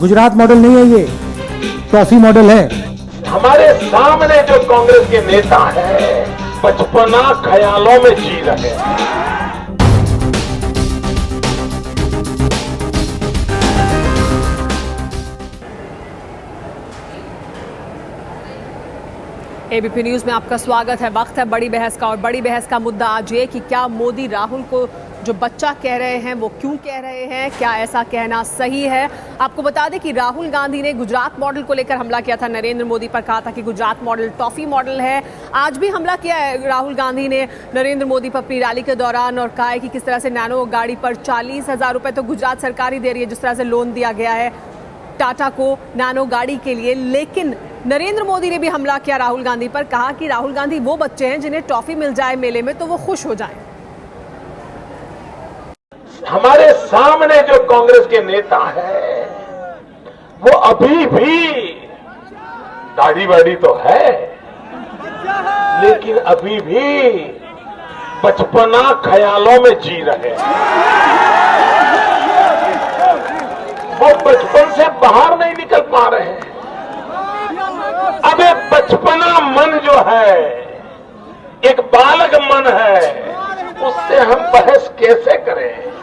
Gujarat model नहीं है, ये ट्रॉफी मॉडल है। हमारे सामने जो कांग्रेस के नेता हैं, बचपना ख्यालों में जी रहे हैं। एबीपी न्यूज में आपका स्वागत है। वक्त है बड़ी बहस का, और बड़ी बहस का मुद्दा आज ये कि क्या मोदी राहुल को जो बच्चा कह रहे हैं वो क्यों कह रहे हैं, क्या ऐसा कहना सही है। आपको बता दें कि राहुल गांधी ने गुजरात मॉडल को लेकर हमला किया था नरेंद्र मोदी पर, कहा था कि गुजरात मॉडल टॉफी मॉडल है। आज भी हमला किया है राहुल गांधी ने नरेंद्र मोदी पर अपनी रैली के दौरान, और कहा है कि किस तरह से नैनो गाड़ी पर 40,000 रुपए तो गुजरात सरकार ही दे रही है, जिस तरह से लोन दिया गया है टाटा को नैनो गाड़ी के लिए। लेकिन नरेंद्र मोदी ने भी हमला किया राहुल गांधी पर, कहा कि राहुल गांधी वो बच्चे हैं जिन्हें टॉफी मिल जाए मेले में तो वो खुश हो जाएं। हमारे सामने जो कांग्रेस के नेता हैं, वो अभी भी दाढ़ी वाड़ी तो है, लेकिन अभी भी बचपना ख्यालों में जी रहे हैं। वो बचपन से बाहर नहीं निकल पा रहे हैं। अब एक बचपना मन जो है, एक बालक मन है, उससे हम बहस कैसे करें।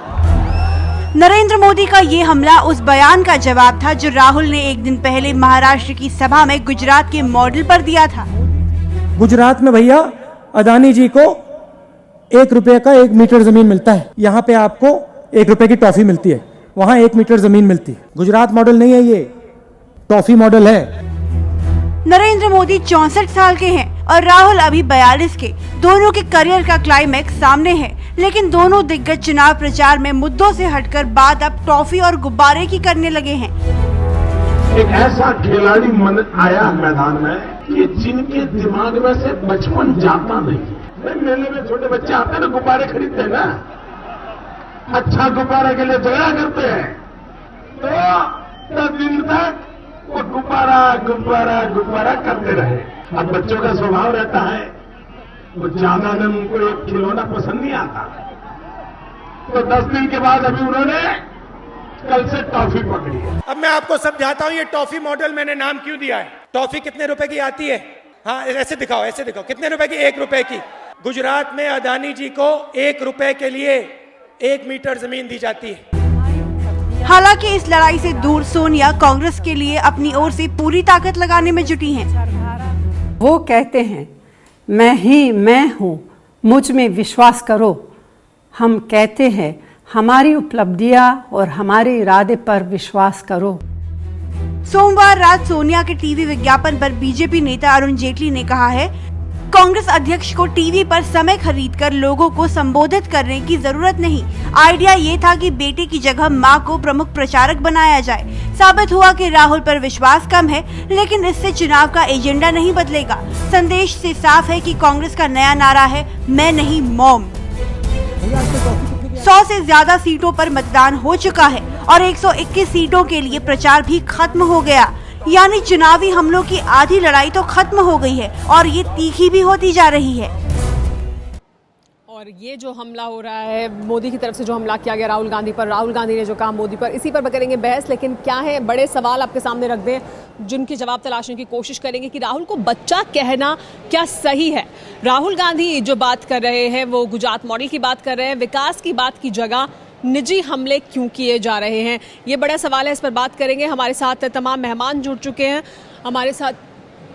नरेंद्र मोदी का ये हमला उस बयान का जवाब था जो राहुल ने एक दिन पहले महाराष्ट्र की सभा में गुजरात के मॉडल पर दिया था। गुजरात में भैया अदानी जी को 1 रुपए का 1 मीटर जमीन मिलता है, यहाँ पे आपको 1 रुपए की टॉफी मिलती है, वहाँ 1 मीटर जमीन मिलती है। गुजरात मॉडल नहीं है, ये टॉफी मॉडल है। नरेंद्र मोदी 64 साल के हैं और राहुल अभी 42 के। दोनों के करियर का क्लाइमैक्स सामने है, लेकिन दोनों दिग्गज चुनाव प्रचार में मुद्दों से हटकर बात अब टॉफी और गुब्बारे की करने लगे हैं। एक ऐसा खिलाड़ी मन आया मैदान में कि जिनके दिमाग में से बचपन जाता नहीं। मेले में छोटे बच्चे आते हैं ना, गुब्बारे खरीदते हैं ना, अच्छा गुब्बारे के लिए झगड़ा करते हैं, तो 10 दिन तक वो गुब्बारा गुब्बारा गुब्बारा करते रहे। अब बच्चों का स्वभाव रहता है, वो ज्यादा दिन उनको एक खिलौना पसंद नहीं आता, तो 10 दिन के बाद अभी उन्होंने कल से टॉफी पकड़ी है। अब मैं आपको समझाता हूँ ये टॉफी मॉडल मैंने नाम क्यों दिया है। टॉफी कितने रुपए की आती है? हाँ, ऐसे दिखाओ, ऐसे दिखाओ, कितने रुपए की? 1 रुपए की। गुजरात में अदानी जी को 1 रुपए के लिए 1 मीटर जमीन दी जाती है। हालांकि इस लड़ाई से दूर सोनिया कांग्रेस के लिए अपनी ओर से पूरी ताकत लगाने में जुटी हैं। वो कहते हैं मैं हूँ, मुझ में विश्वास करो। हम कहते हैं हमारी उपलब्धियां और हमारे इरादे पर विश्वास करो। सोमवार रात सोनिया के टीवी विज्ञापन पर बीजेपी नेता अरुण जेटली ने कहा है, कांग्रेस अध्यक्ष को टीवी पर समय खरीदकर लोगों को संबोधित करने की जरूरत नहीं। आइडिया ये था कि बेटे की जगह मां को प्रमुख प्रचारक बनाया जाए। साबित हुआ कि राहुल पर विश्वास कम है, लेकिन इससे चुनाव का एजेंडा नहीं बदलेगा। संदेश से साफ है कि कांग्रेस का नया नारा है, मैं नहीं मॉम। 100 से ज्यादा सीटों पर मतदान हो चुका है और 121 सीटों के लिए प्रचार भी खत्म हो गया। यानी चुनावी हमलों की आधी लड़ाई तो खत्म हो गई है और ये तीखी भी होती जा रही है। और ये जो हमला हो रहा है मोदी की तरफ से, जो हमला किया गया राहुल गांधी पर, राहुल गांधी ने जो कहा मोदी पर, इसी पर करेंगे बहस। लेकिन क्या है, बड़े सवाल आपके सामने रख दें जिनकी जवाब तलाशने की कोशिश करेंगे कि राहुल को बच्चा कहना क्या सही है। राहुल गांधी जो बात कर रहे हैं वो गुजरात मॉडल की बात कर रहे हैं, विकास की बात की जगह निजी हमले क्यों किए जा रहे हैं, ये बड़ा सवाल है। इस पर बात करेंगे। हमारे साथ तमाम मेहमान जुड़ चुके हैं। हमारे साथ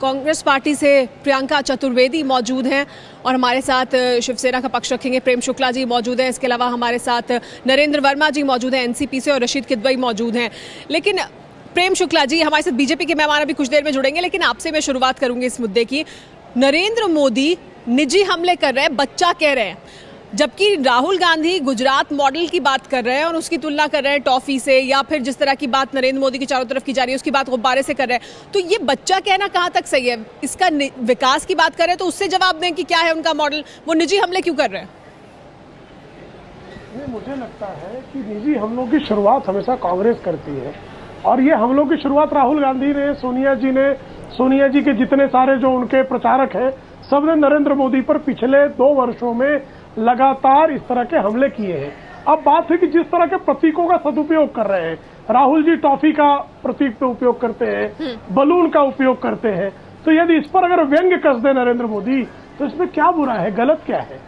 कांग्रेस पार्टी से प्रियंका चतुर्वेदी मौजूद हैं और हमारे साथ शिवसेना का पक्ष रखेंगे प्रेम शुक्ला जी मौजूद हैं। इसके अलावा हमारे साथ नरेंद्र वर्मा जी मौजूद हैं एनसीपी से, और रशीद किदवई मौजूद हैं। लेकिन प्रेम शुक्ला जी, हमारे साथ बीजेपी के मेहमान अभी कुछ देर में जुड़ेंगे, लेकिन आपसे मैं शुरुआत करूंगी इस मुद्दे की। नरेंद्र मोदी निजी हमले कर रहे हैं, बच्चा कह रहे हैं, जबकि राहुल गांधी गुजरात मॉडल की बात कर रहे हैं और उसकी तुलना कर रहे हैं टॉफी से, या फिर जिस तरह की बात नरेंद्र मोदी की चारों तरफ की जा रही है उसकी बात गुब्बारे से कर रहे हैं। तो ये बच्चा कहना कहां तक सही है? इसका विकास की बात कर रहे हैं तो उससे जवाब दें कि क्या है उनका मॉडल, वो निजी हमले क्यों कर रहे हैं? मुझे लगता है कि निजी हमलों की शुरुआत हमेशा कांग्रेस करती है, और ये हमलों की शुरुआत राहुल गांधी ने, सोनिया जी के जितने सारे जो उनके प्रचारक हैं, सबने नरेंद्र मोदी पर पिछले 2 वर्षों में लगातार इस तरह के हमले किए हैं। अब बात है कि जिस तरह के प्रतीकों का सदुपयोग कर रहे हैं, राहुल जी टॉफी का प्रतीक पे उपयोग करते हैं, बलून का उपयोग करते हैं, तो यदि इस पर अगर व्यंग्य कस दे नरेंद्र मोदी तो इसमें क्या बुरा है, गलत क्या है?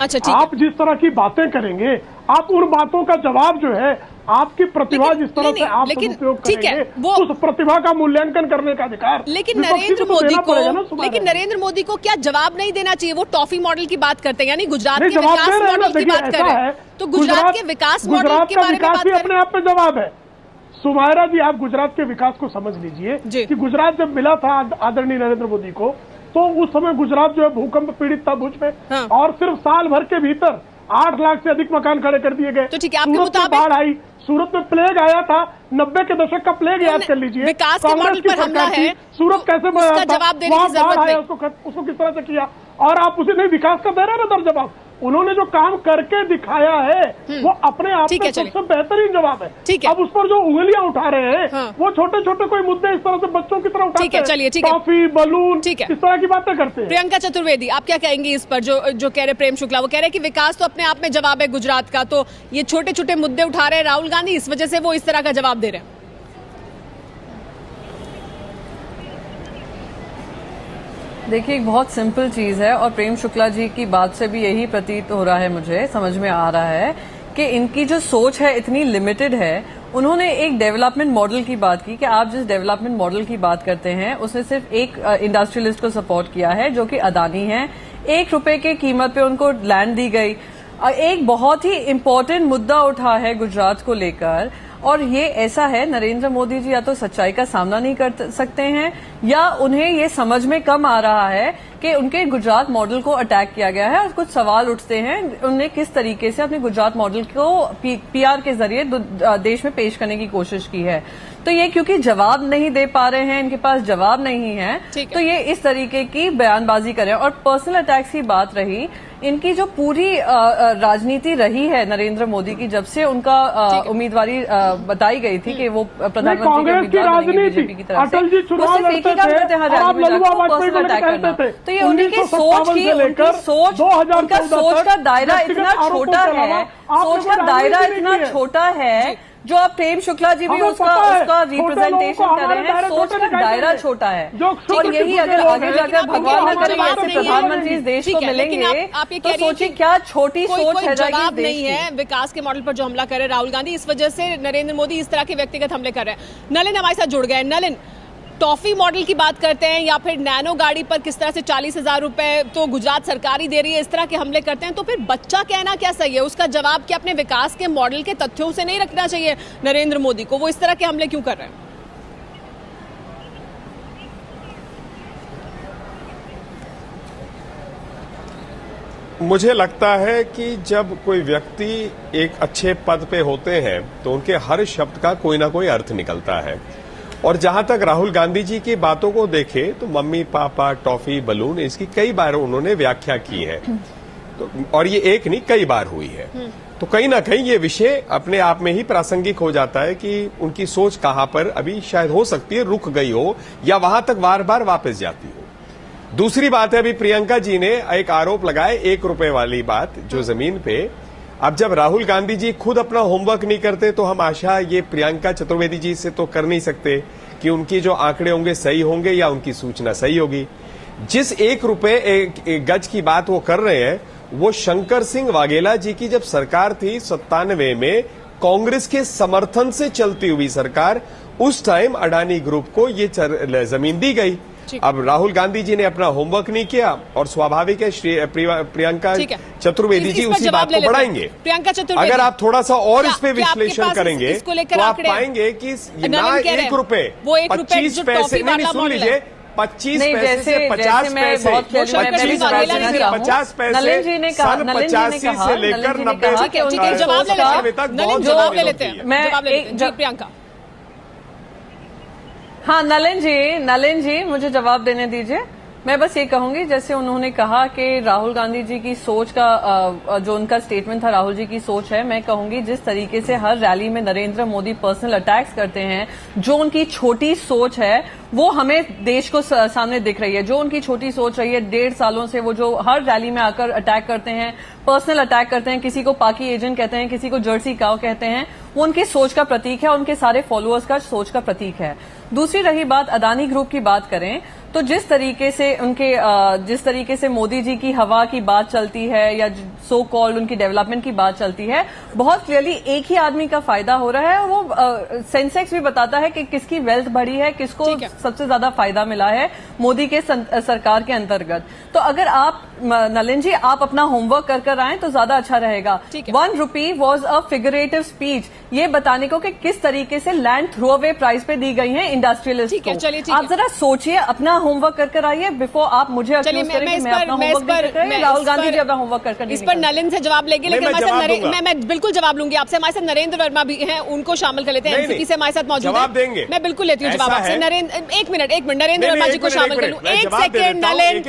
अच्छा ठीक आप जिस तरह की बातें करेंगे, आप उन बातों का जवाब जो है, आपकी प्रतिभा जिस तरह से आप उपयोग करेंगे, उस प्रतिभा का मूल्यांकन करने का अधिकार लेकिन नरेंद्र मोदी को क्या जवाब नहीं देना चाहिए? वो टॉफी मॉडल की बात करते हैं, यानी गुजरात के विकास मॉडल की बात कर रहे हैं, तो गुजरात के विकास मॉडल के बारे में बात करें। अपने आप में जवाब है। सुमायरा जी, आप गुजरात के विकास को समझ लीजिए कि गुजरात जब मिला था आदरणीय नरेंद्र मोदी को, तो उस समय गुजरात जो है भूकंप पीड़ित था भुज में, और सिर्फ साल भर के भीतर 8 लाख से अधिक मकान खड़े कर दिए गए। तो ठीक है, आपके मुताबिक बाढ़ आई, सूरत में प्लेग आया था, 90 के दशक का प्लेग याद कर लीजिए। विकास के मॉडल पर हमला है, सूरत कैसे उसका जवाब देने की जरूरत नहीं। उसको किस तरह से किया, और आप उसे नहीं विकास का दे रहे हैं ना जवाब। उन्होंने जो काम करके दिखाया है वो अपने आप में सबसे बेहतरीन जवाब है। अब उस पर जो उंगलियां उठा रहे हैं वो छोटे छोटे कोई मुद्दे इस तरह से बच्चों की तरह उठाते हैं, चलिए टॉफी, बलून, इस तरह की बातें करते हैं। प्रियंका चतुर्वेदी, आप क्या कहेंगी इस पर? जो कह रहे प्रेम शुक्ला, वो कह रहे हैं कि विकास तो अपने आप में जवाब है गुजरात का, तो ये छोटे छोटे मुद्दे उठा रहे हैं राहुल गांधी, इस वजह से वो इस तरह का जवाब दे रहे हैं। देखिए, एक बहुत सिंपल चीज है, और प्रेम शुक्ला जी की बात से भी यही प्रतीत हो रहा है, मुझे समझ में आ रहा है कि इनकी जो सोच है इतनी लिमिटेड है। उन्होंने एक डेवलपमेंट मॉडल की बात की कि आप जिस डेवलपमेंट मॉडल की बात करते हैं उसने सिर्फ एक इंडस्ट्रियलिस्ट को सपोर्ट किया है जो कि अदानी है। 1 रुपए की कीमत पे उनको लैंड दी गई। एक बहुत ही इम्पोर्टेंट मुद्दा उठा है गुजरात को लेकर, और ये ऐसा है, नरेंद्र मोदी जी या तो सच्चाई का सामना नहीं कर सकते हैं, या उन्हें ये समझ में कम आ रहा है कि उनके गुजरात मॉडल को अटैक किया गया है, और कुछ सवाल उठते हैं उन्हें किस तरीके से अपने गुजरात मॉडल को पीआर के जरिए देश में पेश करने की कोशिश की है। तो ये क्योंकि जवाब नहीं दे पा रहे हैं, इनके पास जवाब नहीं है, तो ये इस तरीके की बयानबाजी करें। और पर्सनल अटैक्स की बात रही, इनकी जो पूरी राजनीति रही है नरेंद्र मोदी की, जब से उनका उम्मीदवारी बताई गई थी कि वो प्रधानमंत्री के उम्मीदवार बनेंगे बीजेपी की तरफ से, वो सिर्फ एक ही काम करते हैं हर राज्य में जाकर पर्सनल अटैक करना। तो ये उन्हीं की सोच की, उनका सोच का दायरा इतना छोटा है, सोच का दायरा इतना छोटा है, जो आप प्रेम शुक्ला जी भी उसका रिप्रेजेंटेशन कर रहे हैं, सोच का दायरा छोटा है। और यही अगर आगे जाकर भगवान न करे ऐसे प्रधानमंत्री इस देश को मिलेंगे, तो सोचिए क्या छोटी सोच है। जवाब नहीं है विकास के मॉडल पर जो हमला कर रहे राहुल गांधी, इस वजह से नरेंद्र मोदी इस तरह के व्यक्तिगत हमले कर रहे हैं। नलिन हमारे साथ जुड़ गए। नलिन, टॉफी मॉडल की बात करते हैं या फिर नैनो गाड़ी पर किस तरह से 40,000 रुपए तो गुजरात सरकार ही दे रही है, इस तरह के हमले करते हैं, तो फिर बच्चा कहना क्या सही है? उसका जवाब क्या अपने विकास के मॉडल के तथ्यों से नहीं रखना चाहिए नरेंद्र मोदी को? वो इस तरह के हमले क्यों कर रहे हैं? मुझे लगता है कि जब कोई व्यक्ति एक अच्छे पद पे होते हैं तो उनके हर शब्द का कोई ना कोई अर्थ निकलता है। और जहां तक राहुल गांधी जी की बातों को देखें तो मम्मी पापा, टॉफी, बलून, इसकी कई बार उन्होंने व्याख्या की है, तो और ये एक नहीं कई बार हुई है। तो कहीं ना कहीं ये विषय अपने आप में ही प्रासंगिक हो जाता है कि उनकी सोच कहां पर अभी शायद हो सकती है रुक गई हो, या वहां तक बार बार वापस जाती हो। दूसरी बात है, अभी प्रियंका जी ने एक आरोप लगाया 1 रुपए वाली बात जो जमीन पे। अब जब राहुल गांधी जी खुद अपना होमवर्क नहीं करते तो हम आशा ये प्रियंका चतुर्वेदी जी से तो कर नहीं सकते कि उनकी जो आंकड़े होंगे सही होंगे या उनकी सूचना सही होगी। जिस 1 रुपए एक गज की बात वो कर रहे हैं, वो शंकर सिंह वाघेला जी की जब सरकार थी 97 में, कांग्रेस के समर्थन से चलती हुई सरकार, उस टाइम अडानी ग्रुप को ये जमीन दी गई। अब राहुल गांधी जी ने अपना होमवर्क नहीं किया और स्वाभाविक है प्रियंका चतुर्वेदी जी उसी बात को बढ़ाएंगे। प्रियंका चतुर्वेदी, अगर आप थोड़ा सा और इस पे विश्लेषण करेंगे तो आप पाएंगे कि ना 1 रुपए 25 पैसे, नहीं सुन लीजिए, 25 पैसे से 50 पैसे, 50 पैसे सन 85 से लेकर 90 तक बहुत जवाब ले लेते हैं। प्रियंका, हाँ नलिन जी मुझे जवाब देने दीजिए। मैं बस ये कहूंगी, जैसे उन्होंने कहा कि राहुल गांधी जी की सोच का जो उनका स्टेटमेंट था, राहुल जी की सोच है, मैं कहूंगी जिस तरीके से हर रैली में नरेंद्र मोदी पर्सनल अटैक्स करते हैं, जो उनकी छोटी सोच है वो हमें देश को सामने दिख रही है। जो उनकी छोटी सोच रही है 1.5 सालों से, वो जो हर रैली में आकर अटैक करते हैं, पर्सनल अटैक करते हैं, किसी को पाकी एजेंट कहते हैं, किसी को जर्सी काव कहते हैं, वो उनकी सोच का प्रतीक है, उनके सारे फॉलोअर्स का सोच का प्रतीक है। दूसरी रही बात अदानी ग्रुप की बात करें तो जिस तरीके से मोदी जी की हवा की बात चलती है या सो कॉल्ड उनकी डेवलपमेंट की बात चलती है, बहुत क्लियरली एक ही आदमी का फायदा हो रहा है। और वो सेंसेक्स भी बताता है कि किसकी वेल्थ बढ़ी है, किसको सबसे ज्यादा फायदा मिला है मोदी के सरकार के अंतर्गत। तो अगर आप नलिन जी आप अपना होमवर्क कर आए तो ज्यादा अच्छा रहेगा। 1 rupee was a figurative speech, ये बताने को कि किस तरीके से लैंड थ्रो अवे प्राइस पे दी गई है इंडस्ट्रियलिस्ट को। आप जरा सोचिए, अपना होमवर्क कर आइए बिफोर आप मुझे अक्यूज करें कि मैं अपना होमवर्क नहीं कर रही। राहुल गांधी जी अपना होमवर्क कर इस पर नलिन से जवाब लेंगे, लेकिन मैं बिल्कुल जवाब लूंगी आपसे। हमारे साथ नरेंद्र वर्मा भी हैं, उनको शामिल कर लेते हैं, एनसीपी से हमारे साथ मौजूद है। मैं बिल्कुल लेती हूँ जवाब आपसे। नरेंद्र एक मिनट नरेंद्र वर्मा जी को शामिल कर लूं। एक सेकंड नलिन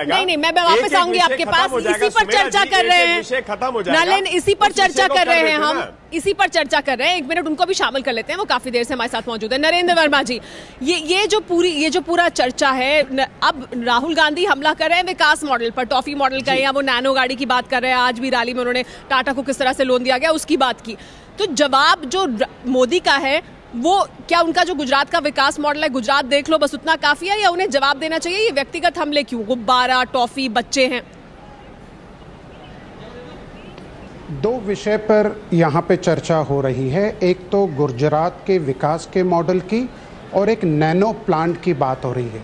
नहीं, मैं वापस आऊंगी आपके पास। इसी पर चर्चा कर रहे हैं नलिन, इसी पर चर्चा कर रहे हैं हम, इसी पर चर्चा कर रहे हैं। 1 मिनट उनको भी शामिल कर लेते हैं, वो काफी देर से हमारे साथ मौजूद है। नरेंद्र वर्मा जी, ये जो पूरा चर्चा है, अब राहुल गांधी हमला कर रहे हैं विकास मॉडल पर, टॉफी मॉडल का, या वो नैनो गाड़ी की बात कर रहे हैं। आज भी रैली में उन्होंने टाटा को किस तरह से लोन दिया गया उसकी बात की। तो जवाब जो मोदी का है वो क्या उनका जो गुजरात का विकास मॉडल है, गुजरात देख लो बस उतना काफी है, या उन्हें जवाब देना चाहिए ये व्यक्तिगत हमले क्यों, गुब्बारा, टॉफी, बच्चे हैं? 2 विषय पर यहाँ पे चर्चा हो रही है। एक तो गुजरात के विकास के मॉडल की और एक नैनो प्लांट की बात हो रही है।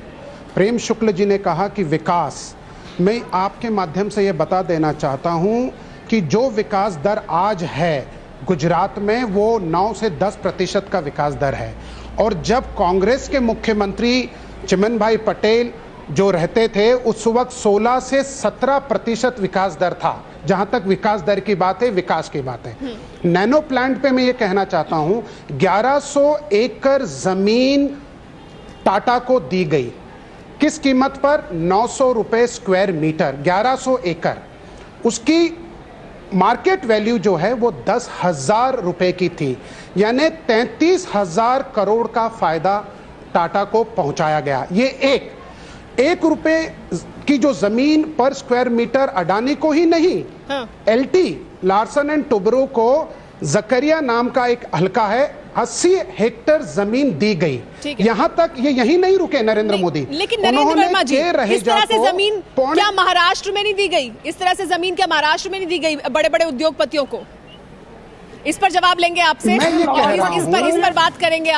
प्रेम शुक्ल जी ने कहा कि विकास, मैं आपके माध्यम से ये बता देना चाहता हूँ कि जो विकास दर आज है गुजरात में वो 9 से 10% का विकास दर है। और जब कांग्रेस के मुख्यमंत्री चिमन भाई पटेल जो रहते थे उस वक्त 16 से 17% विकास दर था। जहां तक विकास दर की बात है, विकास की बात है। नैनो प्लांट पे मैं ये कहना चाहता हूं, 1100 एकड़ जमीन टाटा को दी गई, किस कीमत पर? 900 रुपए स्क्वायर मीटर, 1100 एकड़। उसकी मार्केट वैल्यू जो है वो 10,000 रुपए की थी, यानी 33,000 करोड़ का फायदा टाटा को पहुंचाया गया। ये एक रुपए की जो जमीन पर स्क्वायर मीटर अडानी को ही नहीं, एलटी लार्सन एंड टुब्रो को, जकरिया नाम का एक हल्का है, 80 हेक्टेयर जमीन दी गई। यहाँ तक ये यही नहीं रुके नरेंद्र मोदी, लेकिन नरेंद्र वर्मा जी, इस तरह से जमीन क्या महाराष्ट्र में नहीं दी गई? इस तरह से जमीन क्या महाराष्ट्र में नहीं दी गई बड़े बड़े उद्योगपतियों को? इस पर जवाब लेंगे आपसे, इस पर बात करेंगे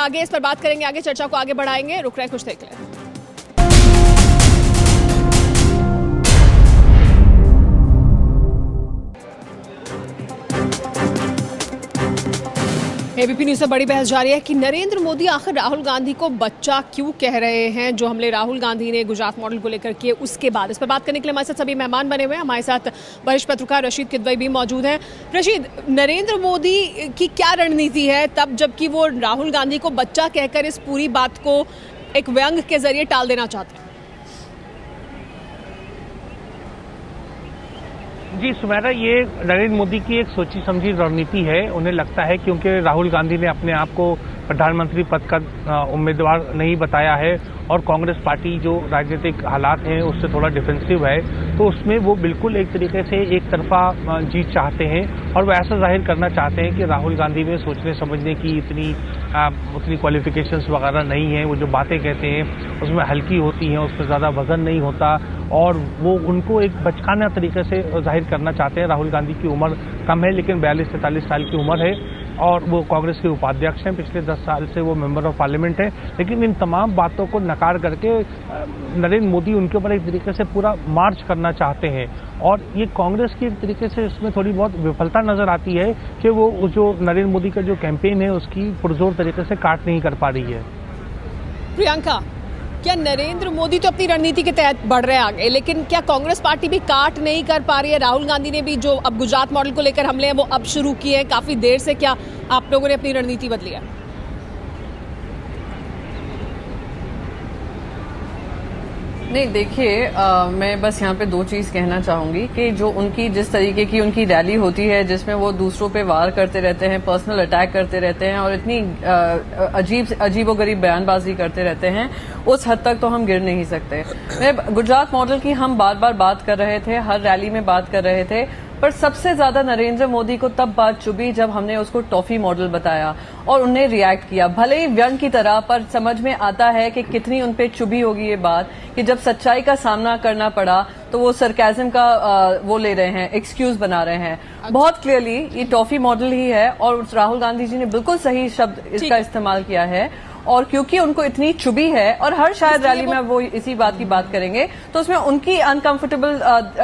आगे, चर्चा को आगे बढ़ाएंगे। रुक रहे, कुछ देख लें। एबीपी न्यूज से बड़ी बहस जारी है कि नरेंद्र मोदी आखिर राहुल गांधी को बच्चा क्यों कह रहे हैं। जो हमले राहुल गांधी ने गुजरात मॉडल को लेकर किए उसके बाद, इस पर बात करने के लिए हमारे साथ सभी मेहमान बने हुए हैं। हमारे साथ वरिष्ठ पत्रकार रशीद किदवई भी मौजूद हैं। रशीद, नरेंद्र मोदी की क्या रणनीति है तब जबकि वो राहुल गांधी को बच्चा कहकर इस पूरी बात को एक व्यंग के जरिए टाल देना चाहते हैं? जी सुमेरा, ये नरेंद्र मोदी की एक सोची समझी रणनीति है। उन्हें लगता है क्योंकि राहुल गांधी ने अपने आप को प्रधानमंत्री पद का उम्मीदवार नहीं बताया है और कांग्रेस पार्टी जो राजनीतिक हालात हैं उससे थोड़ा डिफेंसिव है, तो उसमें वो बिल्कुल एक तरीके से एक तरफा जीत चाहते हैं और वो ऐसा जाहिर करना चाहते हैं कि राहुल गांधी में सोचने समझने की उतनी क्वालिफिकेशंस वगैरह नहीं है। वो जो बातें कहते हैं उसमें हल्की होती हैं, उसमें ज़्यादा वजन नहीं होता और वो उनको एक बचकाना तरीके से जाहिर करना चाहते हैं। राहुल गांधी की उम्र कम है लेकिन 42-43 साल की उम्र है और वो कांग्रेस के उपाध्यक्ष हैं, पिछले 10 साल से वो मेंबर ऑफ पार्लियामेंट हैं। लेकिन इन तमाम बातों को नकार करके नरेंद्र मोदी उनके ऊपर एक तरीके से पूरा मार्च करना चाहते हैं और ये कांग्रेस की एक तरीके से इसमें थोड़ी बहुत विफलता नजर आती है कि वो जो नरेंद्र मोदी का जो कैंपेन है उसकी पुरजोर तरीके से काट नहीं कर पा रही है। प्रियंका, क्या नरेंद्र मोदी तो अपनी रणनीति के तहत बढ़ रहे हैं आगे, लेकिन क्या कांग्रेस पार्टी भी काट नहीं कर पा रही है? राहुल गांधी ने भी जो अब गुजरात मॉडल को लेकर हमले हैं वो अब शुरू किए हैं काफी देर से, क्या आप लोगों ने अपनी रणनीति बदली है? नहीं, देखिए मैं बस यहाँ पे 2 चीज कहना चाहूंगी कि जो उनकी जिस तरीके की उनकी रैली होती है जिसमें वो दूसरों पे वार करते रहते हैं, पर्सनल अटैक करते रहते हैं और इतनी अजीबोगरीब बयानबाजी करते रहते हैं, उस हद तक तो हम गिर नहीं सकते। मैं गुजरात मॉडल की हम बार बार बात कर रहे थे, हर रैली में बात कर रहे थे। पर सबसे ज्यादा नरेंद्र मोदी को तब बात चुभी जब हमने उसको टॉफी मॉडल बताया और उन्हें रिएक्ट किया, भले ही व्यंग की तरह, पर समझ में आता है कि कितनी उनपे चुभी होगी ये बात कि जब सच्चाई का सामना करना पड़ा तो वो सरकाज़म का वो ले रहे हैं, एक्सक्यूज बना रहे हैं। बहुत क्लियरली ये टॉफी मॉडल ही है और राहुल गांधी जी ने बिल्कुल सही शब्द इसका इस्तेमाल किया है। और क्योंकि उनको इतनी चुभी है और हर शायद रैली में वो इसी बात की बात करेंगे, तो उसमें उनकी अनकंफर्टेबल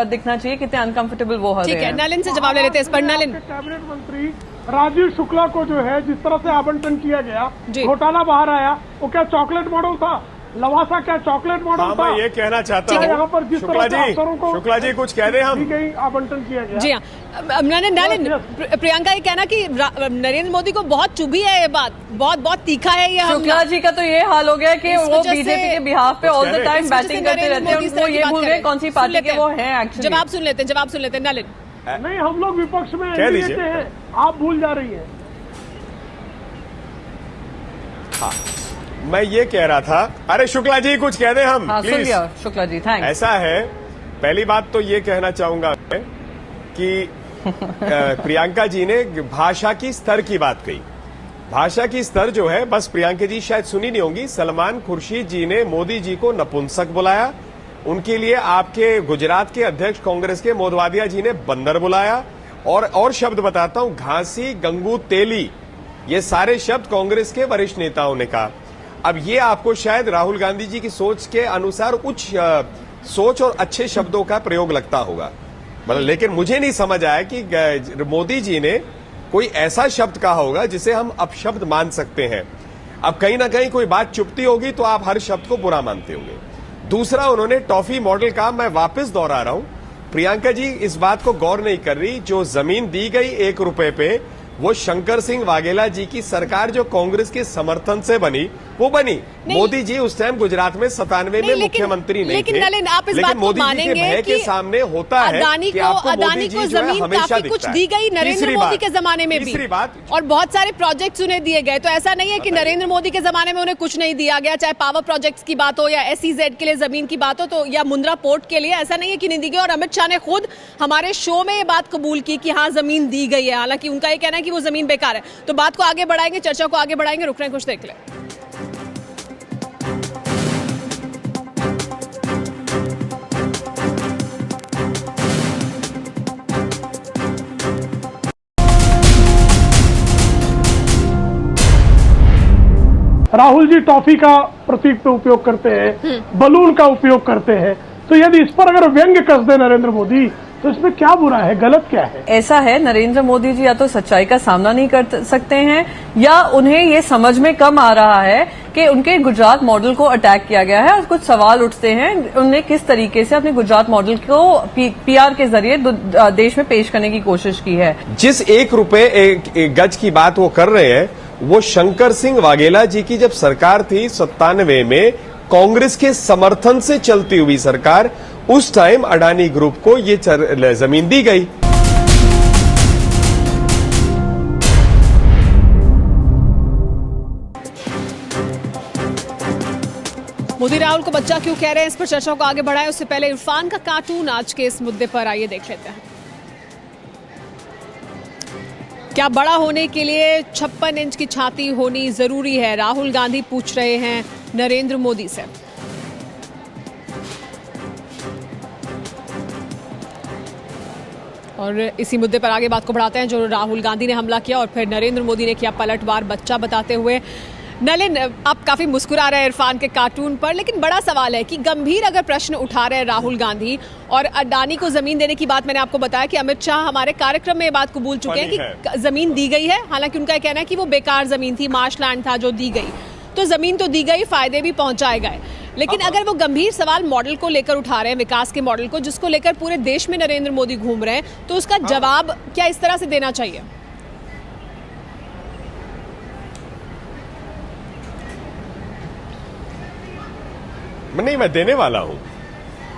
दिखना चाहिए, कितने अनकंफर्टेबल वो हो रहे हैं। नलिन से जवाब ले लेते हैं इस पर। नलिन, कैबिनेट मंत्री राजीव शुक्ला को जो है जिस तरह से आवंटन किया गया, घोटाला बाहर आया, वो क्या चॉकलेट मॉडल था? लवासा क्या चॉकलेट मॉडल था? मैं ये कहना चाहता हूँ यहाँ पर जिस तरह से अफसरों को शुक्ला जी कुछ कह रहे हैं हम आवंटन किया गया। जी हाँ, नलिन, प्रियंका ये कहना कि नरेंद्र मोदी को बहुत चुभी है ये बात, बहुत तीखा है ये। शुक्ला जी का तो ये हाल हो गया कि वो बीजेपी के बिहाफ पे ऑल द टाइम बैटिंग करते रहते हैं, वो ये भूल गए कौन सी पार्टी के वो हैं एक्चुअली। जवाब सुन लेते हैं नलिन। नहीं, हम लोग विपक्ष में एनडीए के हैं, आप भूल जा रही है। हाँ, मैं ये कह रहा था, अरे शुक्ला जी कुछ कह दें हम, हाँ, प्लीज। शुक्ला जी थैंक्स। ऐसा है, पहली बात तो ये कहना चाहूंगा कि प्रियंका जी ने भाषा की स्तर की बात कही। भाषा की स्तर जो है, बस प्रियंका जी शायद सुनी नहीं होंगी, सलमान खुर्शीद जी ने मोदी जी को नपुंसक बुलाया, उनके लिए आपके गुजरात के अध्यक्ष कांग्रेस के मोदवादिया जी ने बंदर बुलाया, और शब्द बताता हूं, घासी, गंगू, तेली, ये सारे शब्द कांग्रेस के वरिष्ठ नेताओं ने कहा। अब ये आपको शायद राहुल गांधी जी की सोच के अनुसार उच्च सोच और अच्छे शब्दों का प्रयोग लगता होगा, मतलब, लेकिन मुझे नहीं समझ आया कि मोदी जी ने कोई ऐसा शब्द कहा होगा जिसे हम अपशब्द मान सकते हैं। अब कहीं ना कहीं कोई बात चुपती होगी तो आप हर शब्द को बुरा मानते होंगे। दूसरा, उन्होंने टॉफी मॉडल का, मैं वापस दोहरा रहा हूं, प्रियंका जी इस बात को गौर नहीं कर रही, जो जमीन दी गई 1 रुपए पे, वो शंकर सिंह वाघेला जी की सरकार जो कांग्रेस के समर्थन से बनी, वो बनी। मोदी जी उस टाइम गुजरात में 97 में मुख्यमंत्री नहीं थे, लेकिन आप इस बात को मानेंगे के भय के सामने होता है कि आपको मोदी जी जो है हमेशा कुछ दी गई नरेंद्र मोदी के जमाने में भी, तीसरी बात, और बहुत सारे प्रोजेक्ट्स उन्हें दिए गए, तो ऐसा नहीं है कि नरेंद्र मोदी के जमाने में उन्हें कुछ नहीं दिया गया, चाहे पावर प्रोजेक्ट्स की बात हो या SEZ के लिए जमीन की बात हो, तो या मुंद्रा पोर्ट के लिए, ऐसा नहीं है कि नहीं दी गई। और अमित शाह ने खुद हमारे शो में ये बात कबूल की कि हाँ जमीन दी गई है, हालांकि उनका ये कहना है कि वो जमीन बेकार है। तो बात को आगे बढ़ाएंगे, चर्चा को आगे बढ़ाएंगे, रुक रहे हैं, कुछ देख लें। राहुल जी टॉफी का प्रतीक पे उपयोग करते हैं, बलून का उपयोग करते हैं, तो यदि इस पर अगर व्यंग्य कस दे नरेंद्र मोदी तो इसमें क्या बुरा है, गलत क्या है? ऐसा है, नरेंद्र मोदी जी या तो सच्चाई का सामना नहीं कर सकते हैं या उन्हें ये समझ में कम आ रहा है कि उनके गुजरात मॉडल को अटैक किया गया है और कुछ सवाल उठते हैं उन्हें किस तरीके से अपने गुजरात मॉडल को PR के जरिए देश में पेश करने की कोशिश की है। जिस 1 रुपए एक गज की बात वो कर रहे हैं, वो शंकर सिंह वाघेला जी की जब सरकार थी 97 में, कांग्रेस के समर्थन से चलती हुई सरकार, उस टाइम अडानी ग्रुप को ये जमीन दी गई। मोदी राहुल को बच्चा क्यों कह रहे हैं, इस पर चर्चा को आगे बढ़ाएं, उससे पहले इरफान का कार्टून आज के इस मुद्दे पर आइए देख लेते हैं। क्या बड़ा होने के लिए 56 इंच की छाती होनी जरूरी है? राहुल गांधी पूछ रहे हैं नरेंद्र मोदी से। और इसी मुद्दे पर आगे बात को बढ़ाते हैं, जो राहुल गांधी ने हमला किया और फिर नरेंद्र मोदी ने किया पलटवार बच्चा बताते हुए। नलिन, आप काफी मुस्कुरा रहे हैं इरफान के कार्टून पर, लेकिन बड़ा सवाल है कि गंभीर अगर प्रश्न उठा रहे हैं राहुल गांधी, और अडानी को जमीन देने की बात मैंने आपको बताया कि अमित शाह हमारे कार्यक्रम में ये बात कबूल चुके हैं कि जमीन दी गई है, हालांकि उनका कहना है कि वो बेकार जमीन थी, मार्शलैंड था जो दी गई, तो जमीन तो दी गई, फायदे भी पहुंचाए गए। लेकिन अगर वो गंभीर सवाल मॉडल को लेकर उठा रहे हैं, विकास के मॉडल को, जिसको लेकर पूरे देश में नरेंद्र मोदी घूम रहे हैं, तो उसका जवाब क्या इस तरह से देना चाहिए? नहीं, मैं देने वाला हूं।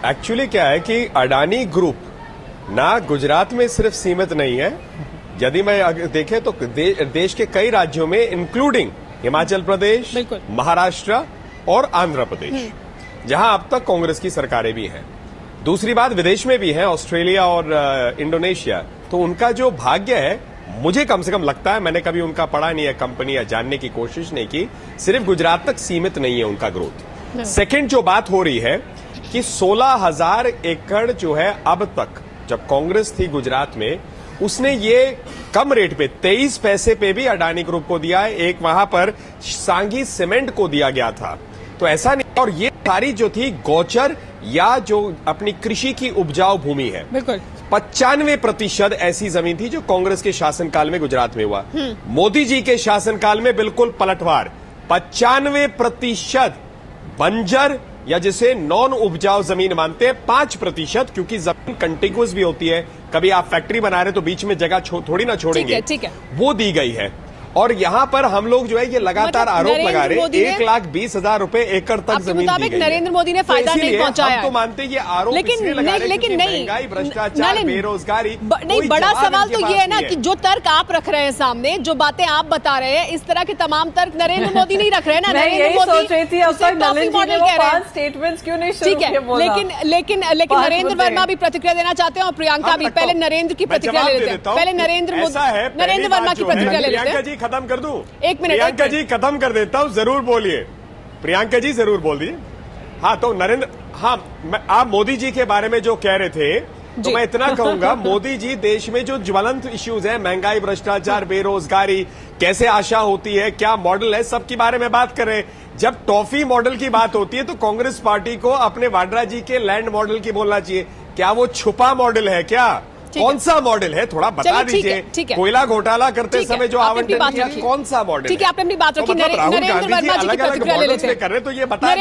एक्चुअली क्या है कि अडानी ग्रुप ना गुजरात में सिर्फ सीमित नहीं है, यदि मैं देखें तो देश के कई राज्यों में, इंक्लूडिंग हिमाचल प्रदेश, महाराष्ट्र और आंध्र प्रदेश, जहां अब तक कांग्रेस की सरकारें भी हैं। दूसरी बात, विदेश में भी है, ऑस्ट्रेलिया और इंडोनेशिया, तो उनका जो भाग्य है, मुझे कम से कम लगता है, मैंने कभी उनका पढ़ा नहीं है कंपनी या जानने की कोशिश नहीं की, सिर्फ गुजरात तक सीमित नहीं है उनका ग्रोथ। सेकंड जो बात हो रही है कि 16,000 एकड़ जो है अब तक, जब कांग्रेस थी गुजरात में, उसने ये कम रेट पे 23 पैसे पे भी अडानी ग्रुप को दिया है। एक वहां पर सांगी सीमेंट को दिया गया था, तो ऐसा नहीं। और ये सारी जो थी गोचर या जो अपनी कृषि की उपजाऊ भूमि है, बिल्कुल 95% ऐसी जमीन थी जो कांग्रेस के शासनकाल में गुजरात में हुआ। मोदी जी के शासनकाल में बिल्कुल पलटवार, 95% बंजर या जिसे नॉन उपजाऊ जमीन मानते हैं 5%, क्योंकि जमीन कंटिग्यूअस भी होती है, कभी आप फैक्ट्री बना रहे तो बीच में जगह थोड़ी ना छोड़ेंगे, ठीक है। वो दी गई है। और यहां पर हम लोग जो है ये लगातार आरोप लगा रहे हैं 1,20,000 रुपए एकड़ तक जमीन दी गई है। नरेंद्र मोदी ने फायदा नहीं पहुंचाया। हम तो मानते हैं ये आरोप इसलिए लगा रहे हैं क्योंकि महंगाई, भ्रष्टाचार, बेरोजगारी। नहीं, बड़ा सवाल तो ये है ना कि जो तर्क आप रख रहे हैं सामने, जो बातें आप बता रहे हैं, इस तरह के तमाम तर्क नरेंद्र मोदी नहीं रख रहे हैं ना। नरेंद्र मोदी सोच रही थी अब तक नलिन जी ने वो 5 स्टेटमेंट्स क्यों नहीं शुरू किए बोला। लेकिन नरेंद्र वर्मा भी प्रतिक्रिया देना चाहते हैं और प्रियंका भी। पहले नरेंद्र की प्रतिक्रिया ले लेते हैं, पहले नरेंद्र वर्मा की प्रतिक्रिया ले लेते हैं। प्रियंका जी खत्म कर दूं, एक मिनट, प्रियंका जी खत्म कर देता हूं, जरूर बोलिए प्रियंका जी, जरूर बोलिए। हाँ तो नरेंद्र, हाँ आप मोदी जी के बारे में जो कह रहे थे, तो मैं इतना कहूंगा, मोदी जी देश में जो ज्वलंत इश्यूज हैं, महंगाई, भ्रष्टाचार, बेरोजगारी, कैसे आशा होती है, क्या मॉडल है, सबके बारे में बात कर रहे हैं। जब टॉफी मॉडल की बात होती है तो कांग्रेस पार्टी को अपने वाड्रा जी के लैंड मॉडल की बोलना चाहिए। क्या वो छुपा मॉडल है क्या? कौन सा मॉडल है, थोड़ा बता दीजिए। कोयला घोटाला करते समय जो आवंटन किया, कौन सा मॉडल? ठीक है, आपने अपनी बात रखी। नरेंद्र वर्मा जी की प्रतिक्रिया ले लेते हैं। कर रहे तो ये बता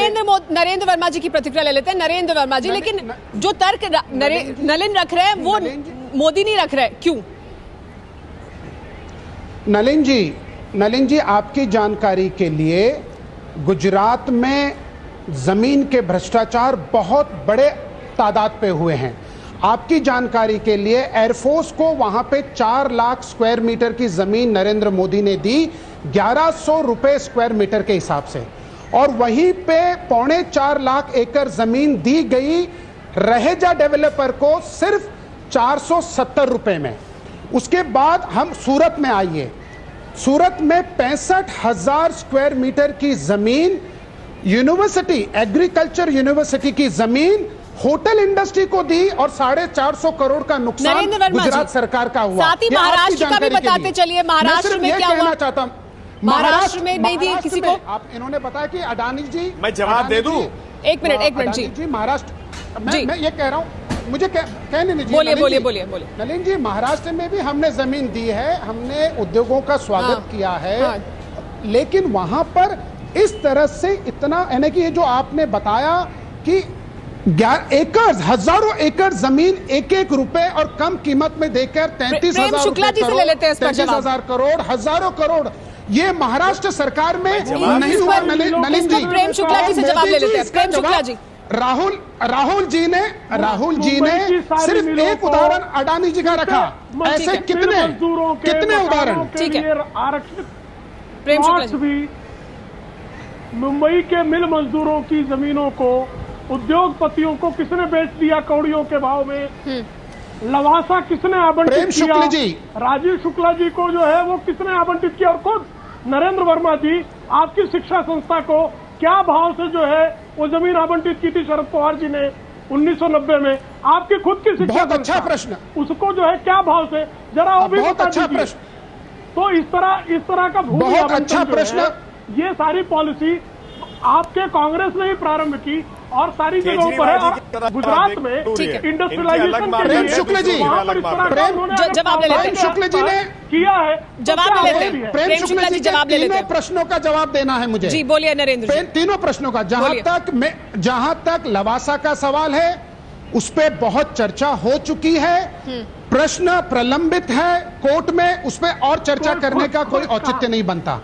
नरेंद्र वर्मा जी की प्रतिक्रिया ले लेते हैं। नरेंद्र वर्मा जी, लेकिन जो तर्क नलिन रख रहे हैं वो मोदी नहीं रख रहे, क्यों? नलिन जी आपकी जानकारी के लिए, गुजरात में जमीन के भ्रष्टाचार बहुत बड़े तादाद पे हुए हैं। आपकी जानकारी के लिए, एयरफोर्स को वहां पे 4 लाख स्क्वायर मीटर की जमीन नरेंद्र मोदी ने दी, 1100 रुपए स्क्वायर मीटर के हिसाब से, और वहीं पे 4.25 लाख एकड़ जमीन दी गई रहेजा डेवलपर को सिर्फ 470 रुपए में। उसके बाद हम सूरत में आइए, सूरत में 65,000 स्क्वायर मीटर की जमीन, यूनिवर्सिटी, एग्रीकल्चर यूनिवर्सिटी की जमीन होटल इंडस्ट्री को दी और 450 करोड़ का नुकसान गुजरात सरकार का हुआ। साथ ही महाराष्ट्र का भी बताते चलिए, महाराष्ट्र में क्या हुआ? चाहता हूं, महाराष्ट्र में नहीं दी किसी को। आप इन्होंने बताया कि अडानी जी, मैं जवाब दे दूं? एक मिनट जी, महाराष्ट्र, मैं ये कह रहा हूं, मुझे कहने दीजिए। बोलिए। नलिन जी, महाराष्ट्र में भी हमने जमीन दी है, हमने उद्योगों का स्वागत किया है, लेकिन वहां पर इस तरह से इतना, यानी कि ये जो आपने बताया कि एकड़, हजारों एकड़ जमीन 1-1 रुपए और कम कीमत में देकर 33,000 करोड़, हजारों करोड़, ये महाराष्ट्र सरकार में नहीं हुआ। नलिन जी, प्रेम शुक्ला जी से जवाब ले लेते हैं। प्रेम शुक्ला जी, राहुल जी ने सिर्फ एक उदाहरण अडानी जी का रखा, ऐसे कितने उदाहरण? ठीक है, आरक्षित प्रेम शुक्ला जी। मुंबई के मिल मजदूरों की जमीनों को उद्योगपतियों को किसने बेच दिया कौड़ियों के भाव में? लवासा किसने आवंटित किया? राजीव शुक्ला जी को जो है वो किसने आवंटित किया? और खुद नरेंद्र वर्मा जी, आपकी शिक्षा संस्था को क्या भाव से जो है वो जमीन आवंटित की थी शरद पवार जी ने 1990 में? आपकी खुद की शिक्षा, बहुत अच्छा प्रश्न, उसको जो है क्या भाव से, जरा वो भी बहुत अच्छा प्रश्न। तो इस तरह का भूमि बहुत अच्छा प्रश्न, ये सारी पॉलिसी आपके कांग्रेस ने ही प्रारंभ की और सारी जगहों पर है। गुजरात में इंडस्ट्रियलाइजेशन के लिए शुक्ला जी, जवाब ले लेते हैं। शुक्ला जी ने किया है, जवाब ले लेते हैं। प्रेम शुक्ला जी जवाब ले लेते हैं। प्रश्नों का जवाब देना है मुझे। जी बोलिए नरेंद्र जी। तीनों प्रश्नों का, जहां तक लवासा का सवाल है उस पर बहुत चर्चा हो चुकी है, प्रश्न प्रलंबित है कोर्ट में, उस पर और चर्चा करने का कोई औचित्य नहीं बनता।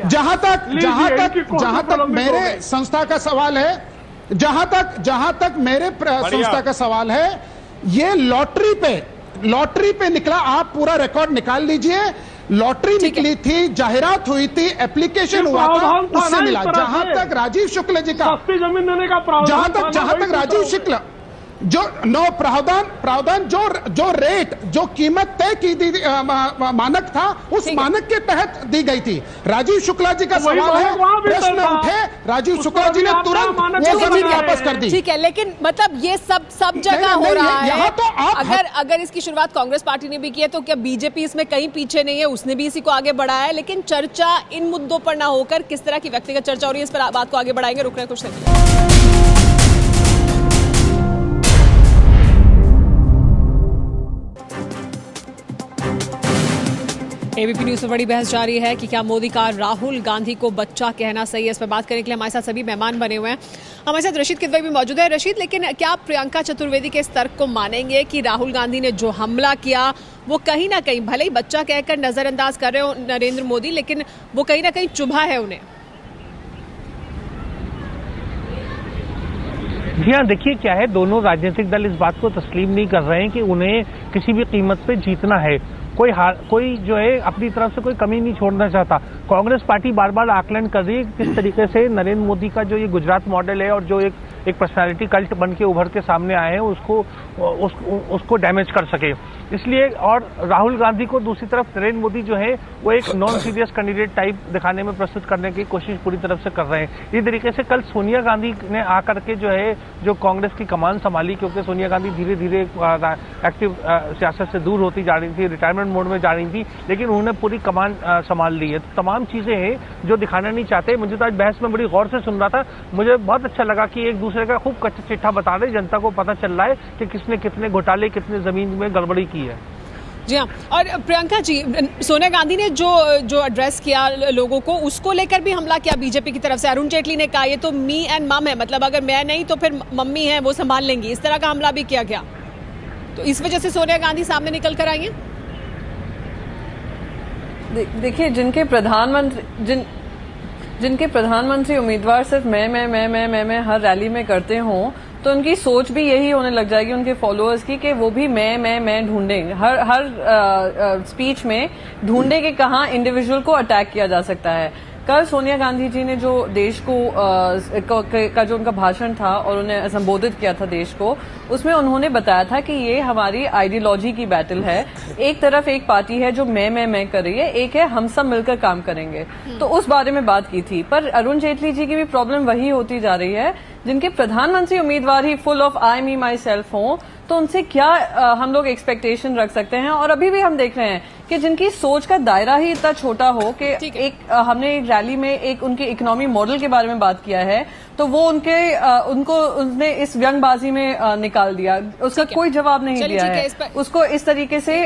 जहां तक मेरे संस्था का सवाल है, जहां तक मेरे संस्था का सवाल है, ये लॉटरी पे निकला। आप पूरा रिकॉर्ड निकाल लीजिए, लॉटरी निकली थी, जाहिरात हुई थी, एप्लीकेशन हुआ था, उससे मिला। जहां तक राजीव शुक्ल जी का, सस्ती जमीन देने का जहां तक जो प्रावधान जो रेट जो कीमत तय की मानक था उस मानक के तहत दी गई थी। राजीव शुक्ला जी का सवाल है, प्रश्न उठे, राजीव शुक्ला जी ने तुरंत वो जमीन वापस कर दी। ठीक है, लेकिन मतलब ये सब जगह हो रहा है। यहाँ तो अगर इसकी शुरुआत कांग्रेस पार्टी ने भी की है तो क्या बीजेपी इसमें कहीं पीछे नहीं है? उसने भी इसी को आगे बढ़ाया है, लेकिन चर्चा इन मुद्दों पर ना होकर किस तरह की व्यक्तिगत चर्चा हो रही है, इस पर बात को आगे बढ़ाएंगे। रुक रहे कुछ नहीं। एबीपी न्यूज में बड़ी बहस जारी है कि क्या मोदी का राहुल गांधी को बच्चा कहना सही है। इस पर बात करने के लिए हमारे साथ सभी मेहमान बने हुए हैं। हमारे साथ रशीद किदवई भी मौजूद है। रशीद, लेकिन क्या आप प्रियंका चतुर्वेदी के इस तर्क को मानेंगे कि राहुल गांधी ने जो हमला किया वो कहीं ना कहीं, भले ही बच्चा कहकर नजरअंदाज कर रहे हो नरेंद्र मोदी, लेकिन वो कहीं ना कहीं चुभा है उन्हें? जी हाँ, देखिए क्या है, दोनों राजनीतिक दल इस बात को तस्लीम नहीं कर रहे हैं कि उन्हें किसी भी कीमत पे जीतना है। कोई जो है अपनी तरफ से कोई कमी नहीं छोड़ना चाहता। कांग्रेस पार्टी बार बार आकलन कर रही है किस तरीके से नरेंद्र मोदी का जो ये गुजरात मॉडल है और जो एक पर्सनालिटी कल्ट बन के उभर के सामने आए हैं उसको डैमेज कर सके। इसलिए और राहुल गांधी को दूसरी तरफ नरेंद्र मोदी जो है वो एक नॉन सीरियस कैंडिडेट टाइप दिखाने में प्रस्तुत करने की कोशिश पूरी तरफ से कर रहे हैं। इस तरीके से कल सोनिया गांधी ने आकर के जो कांग्रेस की कमान संभाली, क्योंकि सोनिया गांधी धीरे धीरे एक्टिव सियासत से दूर होती जा रही थी, रिटायरमेंट मोड में जा रही थी, लेकिन उन्होंने पूरी कमान संभाल ली है। तो तमाम चीजें हैं जो दिखाना नहीं चाहते। मुझे तो आज बहस में बड़ी गौर से सुन रहा था, मुझे बहुत अच्छा लगा कि एक दूसरे का खूब कच्चा चिट्ठा बता रहे, जनता को पता चल रहा है कि किसने कितने घोटाले, कितने जमीन में गड़बड़ी की है। जी हाँ, और प्रियंका जी, सोनिया गांधी ने जो एड्रेस किया लोगों को, उसको लेकर भी हमला किया बीजेपी की तरफ से। अरुण जेटली ने कहा ये तो मी एंड मम है, मतलब अगर मैं नहीं तो फिर मम्मी है, वो संभाल लेंगी, इस तरह का हमला भी किया गया। तो इस वजह से सोनिया गांधी सामने निकल कर आई हैं। देखिए, जिनके प्रधानमंत्री उम्मीदवार सिर्फ मैं हर रैली में करते हों, तो उनकी सोच भी यही होने लग जाएगी उनके फॉलोअर्स की कि वो भी मैं ढूंढेंगे, हर स्पीच में ढूंढे कि कहाँ इंडिविजुअल को अटैक किया जा सकता है। कल सोनिया गांधी जी ने जो देश को का जो उनका भाषण था और उन्हें संबोधित किया था देश को, उसमें उन्होंने बताया था कि ये हमारी आइडियोलॉजी की बैटल है। एक तरफ एक पार्टी है जो मैं कर रही है, एक है हम सब मिलकर काम करेंगे। तो उस बारे में बात की थी। पर अरुण जेटली जी की भी प्रॉब्लम वही होती जा रही है, जिनके प्रधानमंत्री उम्मीदवार ही full of I me myself हों, तो उनसे क्या हम लोग एक्सपेक्टेशन रख सकते हैं। और अभी भी हम देख रहे हैं कि जिनकी सोच का दायरा ही इतना छोटा हो कि हमने एक रैली में एक उनके इकोनॉमी मॉडल के बारे में बात किया है, तो वो उसने इस व्यंगबाजी में निकाल दिया, उसका कोई जवाब नहीं दिया है, उसको इस तरीके से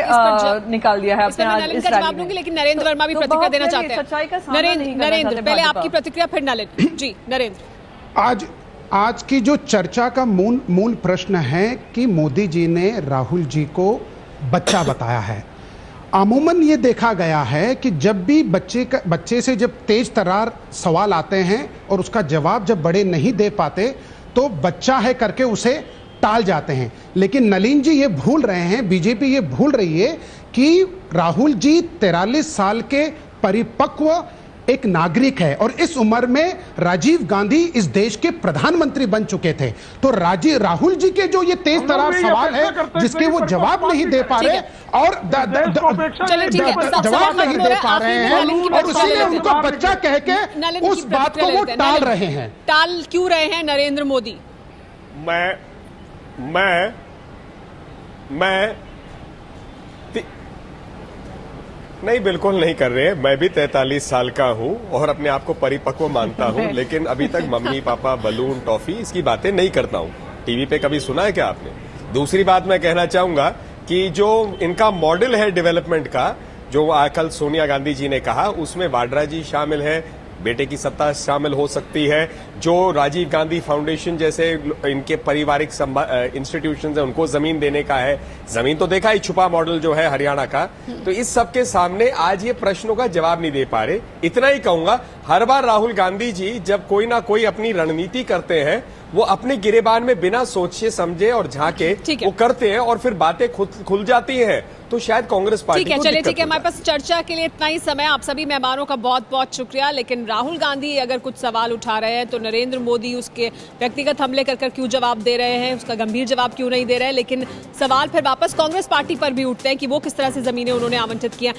निकाल दिया है अपने आज इस रैली में। लेकिन नरेंद्र वर्मा भी प्रतिक्रिया देना चाहते हैं। सच्चाई का सामना नहीं करना नरेंद्र, चाहते। पहले आपकी प्रतिक्रिया फिर नलिन जी। नरेंद्र, आज की जो चर्चा का मूल प्रश्न है कि मोदी जी ने राहुल जी को बच्चा बताया है। अमूमन ये देखा गया है कि जब भी बच्चे से जब तेज तरार सवाल आते हैं और उसका जवाब जब बड़े नहीं दे पाते तो बच्चा है करके उसे टाल जाते हैं। लेकिन नलिन जी ये भूल रहे हैं, बीजेपी ये भूल रही है कि राहुल जी 43 साल के परिपक्व एक नागरिक है और इस उम्र में राजीव गांधी इस देश के प्रधानमंत्री बन चुके थे। तो राहुल जी के जो ये तेज तरार सवाल है जिसके वो जवाब नहीं दे पा रहे और जवाब नहीं दे पा रहे हैं और इसीलिए उनको बच्चा कह के उस बात को वो टाल रहे हैं। टाल क्यों रहे हैं नरेंद्र मोदी? मैं नहीं, बिल्कुल नहीं कर रहे। मैं भी 43 साल का हूं और अपने आप को परिपक्व मानता हूं, लेकिन अभी तक मम्मी पापा बलून टॉफी इसकी बातें नहीं करता हूं। टीवी पे कभी सुना है क्या आपने? दूसरी बात मैं कहना चाहूंगा कि जो इनका मॉडल है डेवलपमेंट का, जो कल सोनिया गांधी जी ने कहा, उसमें वाड्रा जी शामिल है, बेटे की सत्ता शामिल हो सकती है, जो राजीव गांधी फाउंडेशन जैसे इनके पारिवारिक इंस्टीट्यूशंस हैं उनको जमीन देने का है। जमीन तो देखा ही, छुपा मॉडल जो है हरियाणा का। तो इस सब के सामने आज ये प्रश्नों का जवाब नहीं दे पा रहे। इतना ही कहूंगा, हर बार राहुल गांधी जी जब कोई ना कोई अपनी रणनीति करते हैं वो अपने गिरेबान में बिना सोचे समझे और झांके वो करते हैं और फिर बातें खुल जाती हैं, तो शायद कांग्रेस पार्टी ठीक है, को चलिए दिक्कत ठीक है, होता हमारे पास चर्चा के लिए इतना ही समय। आप सभी मेहमानों का बहुत बहुत शुक्रिया। लेकिन राहुल गांधी अगर कुछ सवाल उठा रहे हैं तो नरेंद्र मोदी उसके व्यक्तिगत हमले कर क्यों जवाब दे रहे हैं, उसका गंभीर जवाब क्यों नहीं दे रहे हैं। लेकिन सवाल फिर वापस कांग्रेस पार्टी पर भी उठते हैं कि वो किस तरह से जमीनें उन्होंने आवंटित किया।